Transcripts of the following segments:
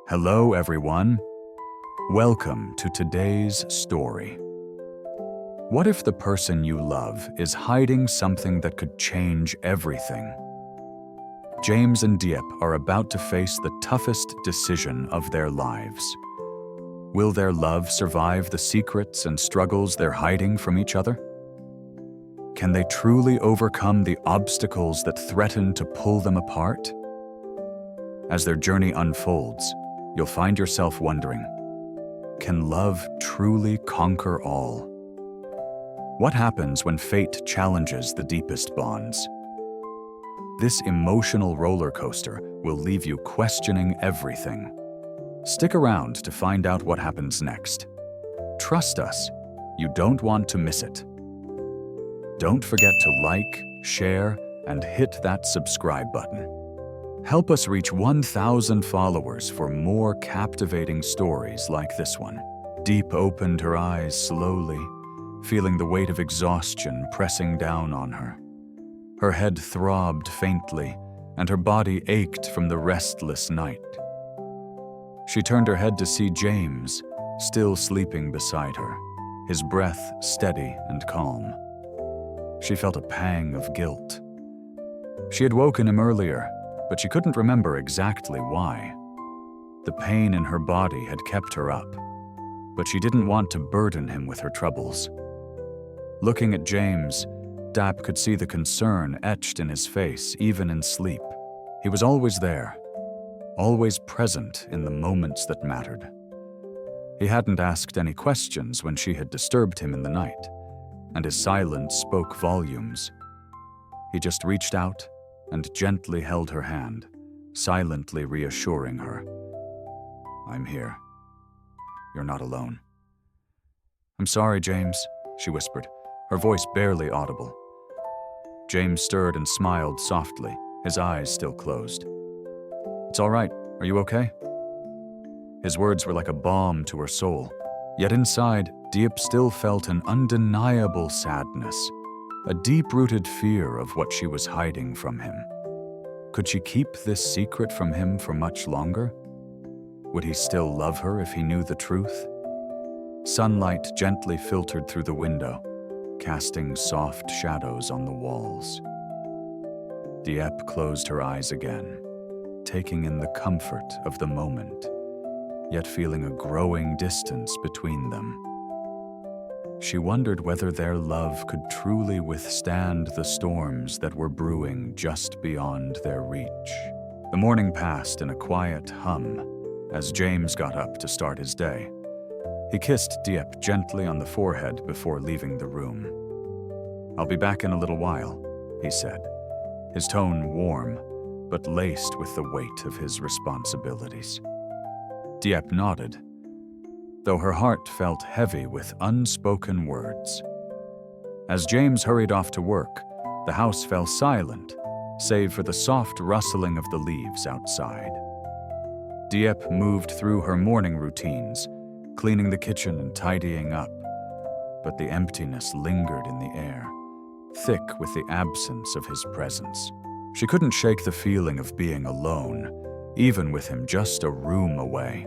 Hello, everyone. Welcome to today's story. What if the person you love is hiding something that could change everything? James and Diep are about to face the toughest decision of their lives. Will their love survive the secrets and struggles they're hiding from each other? Can they truly overcome the obstacles that threaten to pull them apart? As their journey unfolds, you'll find yourself wondering, can love truly conquer all? What happens when fate challenges the deepest bonds? This emotional roller coaster will leave you questioning everything. Stick around to find out what happens next. Trust us, you don't want to miss it. Don't forget to like, share, and hit that subscribe button. Help us reach 1,000 followers for more captivating stories like this one. Diep opened her eyes slowly, feeling the weight of exhaustion pressing down on her. Her head throbbed faintly, and her body ached from the restless night. She turned her head to see James, still sleeping beside her, his breath steady and calm. She felt a pang of guilt. She had woken him earlier, but she couldn't remember exactly why. The pain in her body had kept her up, but she didn't want to burden him with her troubles. Looking at James, Diep could see the concern etched in his face even in sleep. He was always there, always present in the moments that mattered. He hadn't asked any questions when she had disturbed him in the night, and his silence spoke volumes. He just reached out and gently held her hand, silently reassuring her. "I'm here. You're not alone." "I'm sorry, James," she whispered, her voice barely audible. James stirred and smiled softly, his eyes still closed. "It's all right. Are you okay?" His words were like a balm to her soul, yet inside, Diep still felt an undeniable sadness, a deep-rooted fear of what she was hiding from him. Could she keep this secret from him for much longer? Would he still love her if he knew the truth? Sunlight gently filtered through the window, casting soft shadows on the walls. Diep closed her eyes again, taking in the comfort of the moment, yet feeling a growing distance between them. She wondered whether their love could truly withstand the storms that were brewing just beyond their reach. The morning passed in a quiet hum as James got up to start his day. He kissed Diep gently on the forehead before leaving the room. "I'll be back in a little while," he said, his tone warm, but laced with the weight of his responsibilities. Diep nodded, though her heart felt heavy with unspoken words. As James hurried off to work, the house fell silent, save for the soft rustling of the leaves outside. Diep moved through her morning routines, cleaning the kitchen and tidying up, but the emptiness lingered in the air, thick with the absence of his presence. She couldn't shake the feeling of being alone, even with him just a room away.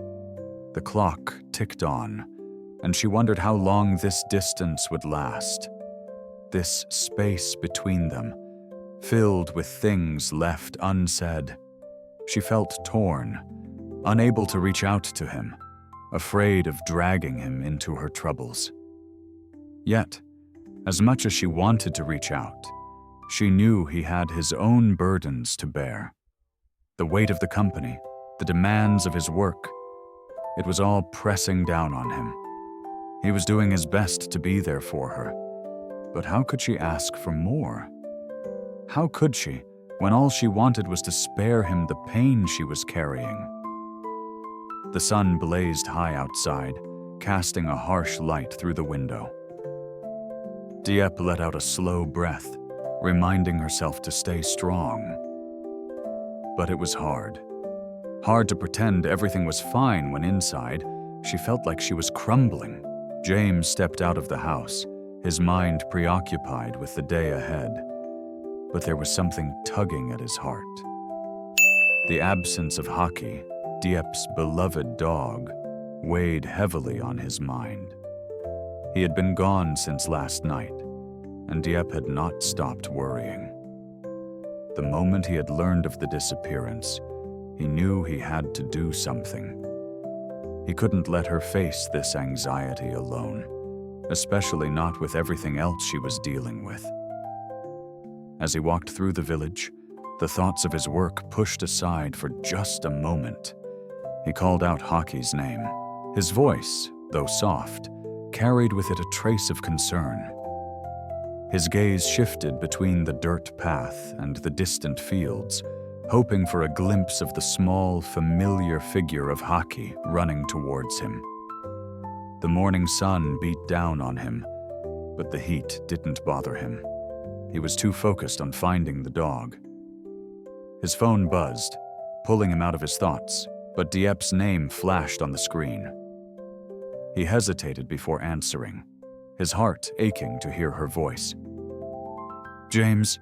The clock ticked on, and she wondered how long this distance would last. This space between them, filled with things left unsaid. She felt torn, unable to reach out to him, afraid of dragging him into her troubles. Yet, as much as she wanted to reach out, she knew he had his own burdens to bear. The weight of the company, the demands of his work, it was all pressing down on him. He was doing his best to be there for her, but how could she ask for more? How could she, when all she wanted was to spare him the pain she was carrying? The sun blazed high outside, casting a harsh light through the window. Diep let out a slow breath, reminding herself to stay strong. But it was hard. Hard to pretend everything was fine when inside, she felt like she was crumbling. James stepped out of the house, his mind preoccupied with the day ahead. But there was something tugging at his heart. The absence of hockey, Diep's beloved dog, weighed heavily on his mind. He had been gone since last night, and Diep had not stopped worrying. The moment he had learned of the disappearance, he knew he had to do something. He couldn't let her face this anxiety alone, especially not with everything else she was dealing with. As he walked through the village, the thoughts of his work pushed aside for just a moment. He called out Hockey's name. His voice, though soft, carried with it a trace of concern. His gaze shifted between the dirt path and the distant fields, hoping for a glimpse of the small, familiar figure of Hockey running towards him. The morning sun beat down on him, but the heat didn't bother him. He was too focused on finding the dog. His phone buzzed, pulling him out of his thoughts, but Diep's name flashed on the screen. He hesitated before answering, his heart aching to hear her voice. "James,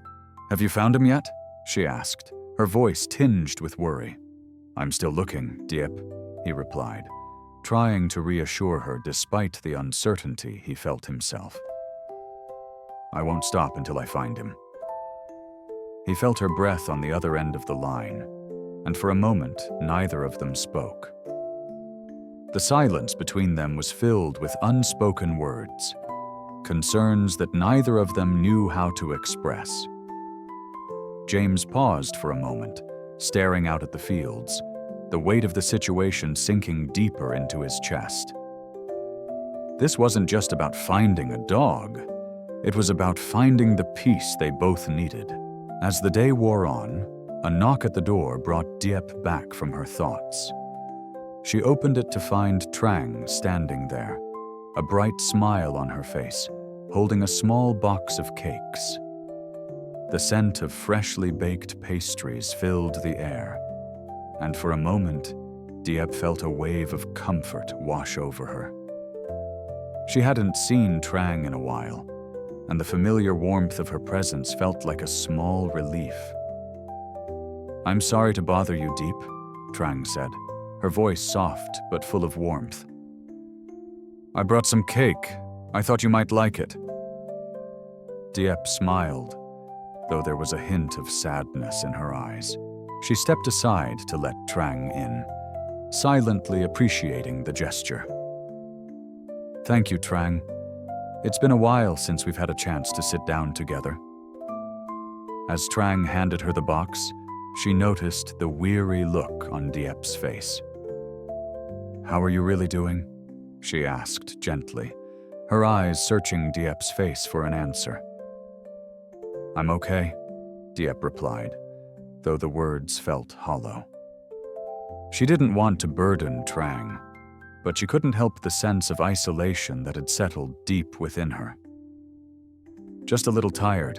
have you found him yet?" she asked, her voice tinged with worry. "I'm still looking, Diep," he replied, trying to reassure her despite the uncertainty he felt himself. "I won't stop until I find him." He felt her breath on the other end of the line, and for a moment, neither of them spoke. The silence between them was filled with unspoken words, concerns that neither of them knew how to express. James paused for a moment, staring out at the fields, the weight of the situation sinking deeper into his chest. This wasn't just about finding a dog. It was about finding the peace they both needed. As the day wore on, a knock at the door brought Diep back from her thoughts. She opened it to find Trang standing there, a bright smile on her face, holding a small box of cakes. The scent of freshly baked pastries filled the air, and for a moment, Diep felt a wave of comfort wash over her. She hadn't seen Trang in a while, and the familiar warmth of her presence felt like a small relief. "I'm sorry to bother you, Diep," Trang said, her voice soft but full of warmth. "I brought some cake. I thought you might like it." Diep smiled, though there was a hint of sadness in her eyes. She stepped aside to let Trang in, silently appreciating the gesture. "Thank you, Trang. It's been a while since we've had a chance to sit down together." As Trang handed her the box, she noticed the weary look on Diep's face. "How are you really doing?" she asked gently, her eyes searching Diep's face for an answer. "I'm okay," Diep replied, though the words felt hollow. She didn't want to burden Trang, but she couldn't help the sense of isolation that had settled deep within her. "Just a little tired.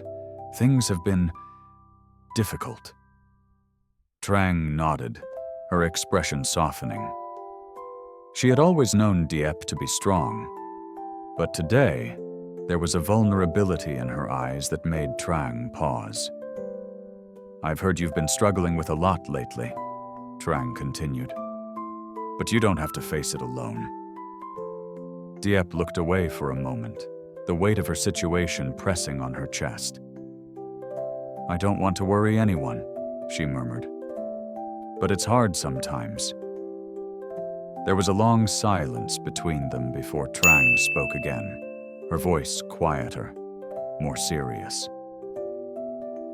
Things have been difficult." Trang nodded, her expression softening. She had always known Diep to be strong, but today, there was a vulnerability in her eyes that made Trang pause. "I've heard you've been struggling with a lot lately," Trang continued. "But you don't have to face it alone." Diep looked away for a moment, the weight of her situation pressing on her chest. "I don't want to worry anyone," she murmured. "But it's hard sometimes." There was a long silence between them before Trang spoke again, her voice quieter, more serious.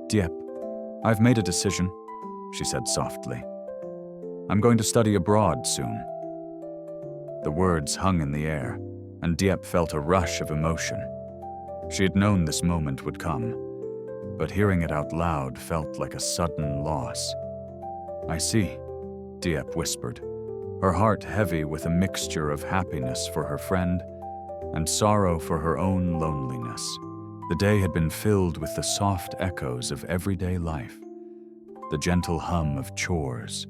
"Diep, I've made a decision," she said softly. "I'm going to study abroad soon." The words hung in the air, and Diep felt a rush of emotion. She had known this moment would come, but hearing it out loud felt like a sudden loss. "I see," Diep whispered, her heart heavy with a mixture of happiness for her friend and sorrow for her own loneliness. The day had been filled with the soft echoes of everyday life, the gentle hum of chores,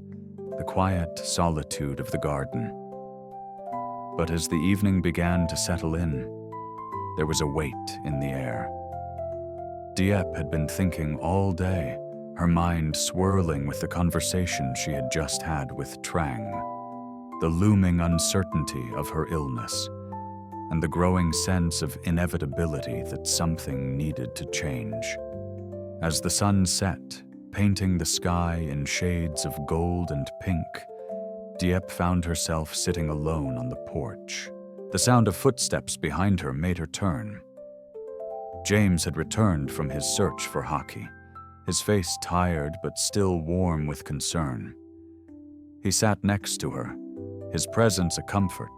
the quiet solitude of the garden. But as the evening began to settle in, there was a weight in the air. Diep had been thinking all day her mind swirling with the conversation she had just had with Trang, the looming uncertainty of her illness, and the growing sense of inevitability that something needed to change. As the sun set, painting the sky in shades of gold and pink, Diep found herself sitting alone on the porch. The sound of footsteps behind her made her turn. James had returned from his search for Haki, his face tired but still warm with concern. He sat next to her, his presence a comfort,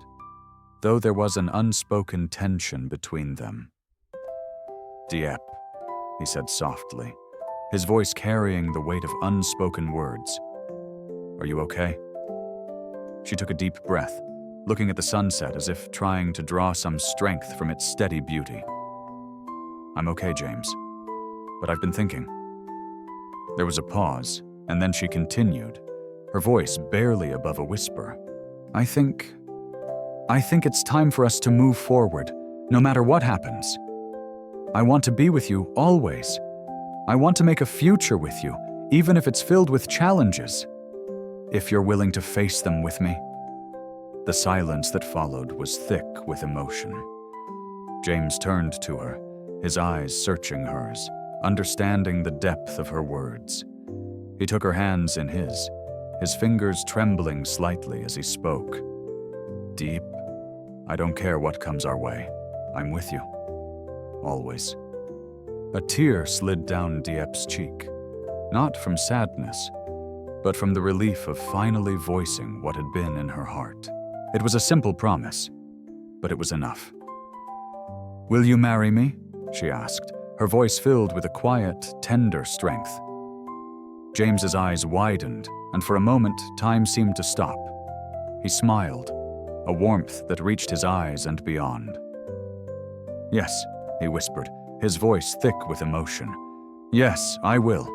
though there was an unspoken tension between them. "Diep," he said softly, his voice carrying the weight of unspoken words. "Are you okay?" She took a deep breath, looking at the sunset as if trying to draw some strength from its steady beauty. "I'm okay, James, but I've been thinking." There was a pause, and then she continued, her voice barely above a whisper. I think it's time for us to move forward, no matter what happens. I want to be with you always. I want to make a future with you, even if it's filled with challenges. If you're willing to face them with me." The silence that followed was thick with emotion. James turned to her, his eyes searching hers, understanding the depth of her words. He took her hands in his fingers trembling slightly as he spoke. "Diep, I don't care what comes our way. I'm with you. Always." A tear slid down Diep's cheek, not from sadness, but from the relief of finally voicing what had been in her heart. It was a simple promise, but it was enough. "Will you marry me?" she asked, her voice filled with a quiet, tender strength. James's eyes widened, and for a moment, time seemed to stop. He smiled, a warmth that reached his eyes and beyond. "Yes," he whispered, his voice thick with emotion. "Yes, I will."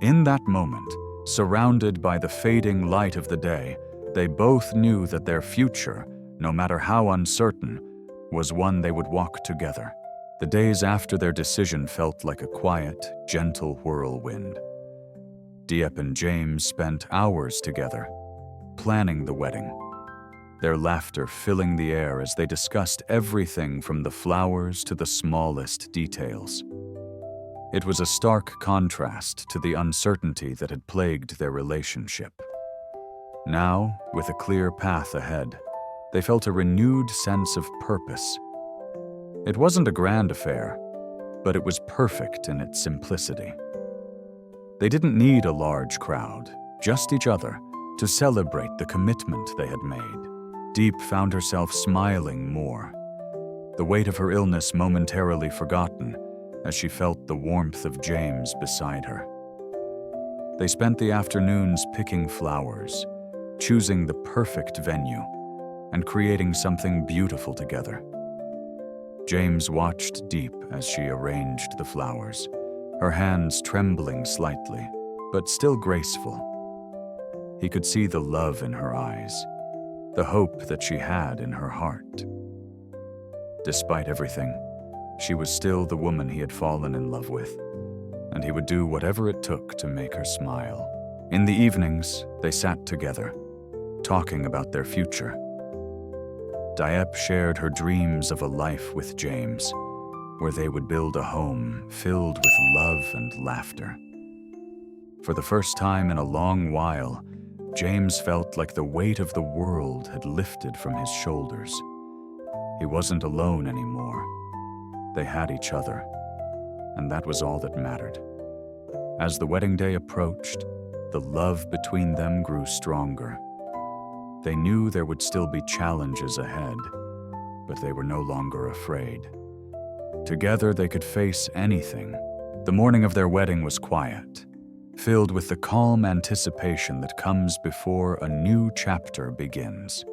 In that moment, surrounded by the fading light of the day, they both knew that their future, no matter how uncertain, was one they would walk together. The days after their decision felt like a quiet, gentle whirlwind. Diep and James spent hours together, planning the wedding, their laughter filling the air as they discussed everything from the flowers to the smallest details. It was a stark contrast to the uncertainty that had plagued their relationship. Now, with a clear path ahead, they felt a renewed sense of purpose. It wasn't a grand affair, but it was perfect in its simplicity. They didn't need a large crowd, just each other, to celebrate the commitment they had made. Diep found herself smiling more, the weight of her illness momentarily forgotten as she felt the warmth of James beside her. They spent the afternoons picking flowers, choosing the perfect venue, and creating something beautiful together. James watched Diep as she arranged the flowers, her hands trembling slightly, but still graceful. He could see the love in her eyes, the hope that she had in her heart. Despite everything, she was still the woman he had fallen in love with, and he would do whatever it took to make her smile. In the evenings, they sat together, talking about their future. Diep shared her dreams of a life with James, where they would build a home filled with love and laughter. For the first time in a long while, James felt like the weight of the world had lifted from his shoulders. He wasn't alone anymore. They had each other, and that was all that mattered. As the wedding day approached, the love between them grew stronger. They knew there would still be challenges ahead, but they were no longer afraid. Together they could face anything. The morning of their wedding was quiet, filled with the calm anticipation that comes before a new chapter begins.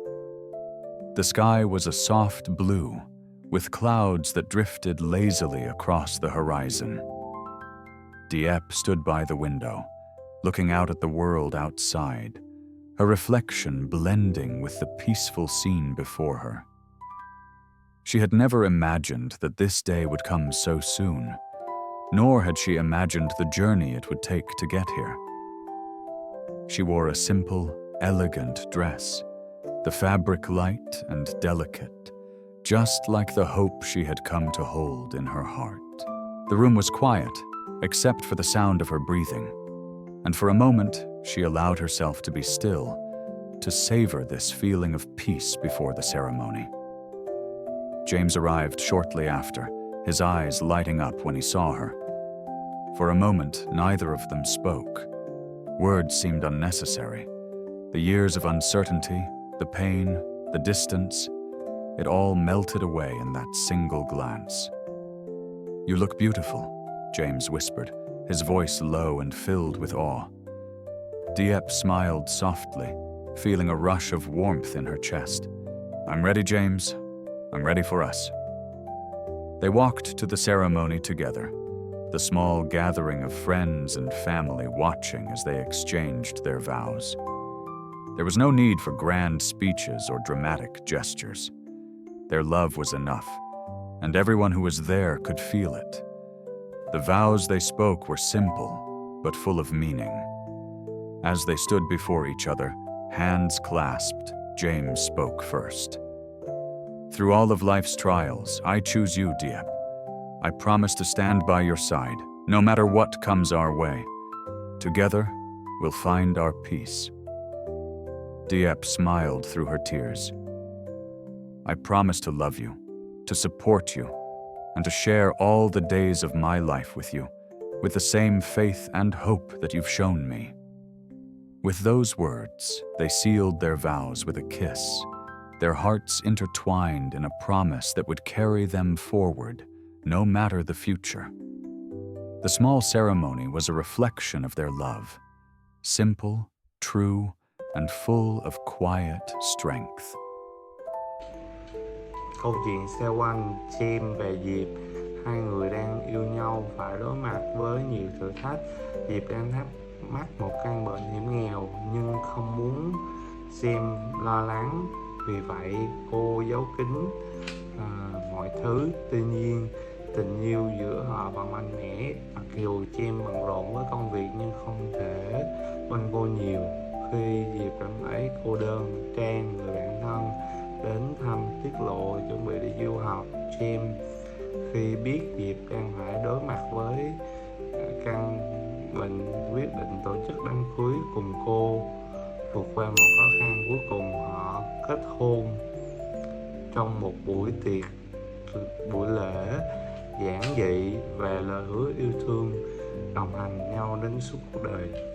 The sky was a soft blue, with clouds that drifted lazily across the horizon. Diep stood by the window, looking out at the world outside, her reflection blending with the peaceful scene before her. She had never imagined that this day would come so soon, nor had she imagined the journey it would take to get here. She wore a simple, elegant dress, the fabric light and delicate, just like the hope she had come to hold in her heart. The room was quiet, except for the sound of her breathing, and for a moment she allowed herself to be still, to savor this feeling of peace before the ceremony. James arrived shortly after, his eyes lighting up when he saw her. For a moment, neither of them spoke. Words seemed unnecessary. The years of uncertainty, the pain, the distance, it all melted away in that single glance. "You look beautiful," James whispered, his voice low and filled with awe. Diep smiled softly, feeling a rush of warmth in her chest. "I'm ready, James. I'm ready for us." They walked to the ceremony together, the small gathering of friends and family watching as they exchanged their vows. There was no need for grand speeches or dramatic gestures. Their love was enough, and everyone who was there could feel it. The vows they spoke were simple, but full of meaning. As they stood before each other, hands clasped, James spoke first. "Through all of life's trials, I choose you, Diep. I promise to stand by your side, no matter what comes our way. Together, we'll find our peace." Diep smiled through her tears. "I promise to love you, to support you, and to share all the days of my life with you, with the same faith and hope that you've shown me." With those words, they sealed their vows with a kiss, their hearts intertwined in a promise that would carry them forward, no matter the future. The small ceremony was a reflection of their love, simple, true, and full of quiet strength. Câu chuyện xoay quanh James và Diệp. Hai người đang yêu nhau phải đối mặt với nhiều thử thách. Diệp đang mắc một căn bệnh hiểm nghèo nhưng không muốn James lo lắng. Vì vậy cô giấu kín mọi thứ. Tuy nhiên tình yêu giữa họ vẫn mạnh mẽ. Mặc dù James bận rộn với công việc nhưng không thể bên cô nhiều. Khi Diệp cảm thấy cô đơn, Trang, người bạn thân đến thăm tiết lộ chuẩn bị đi du học. James khi biết Diệp đang phải đối mặt với căn bệnh quyết định tổ chức đám cưới cùng cô. Vượt qua một khó khăn, cuối cùng họ kết hôn trong một buổi lễ giản dị và lời hứa yêu thương đồng hành nhau đến suốt cuộc đời.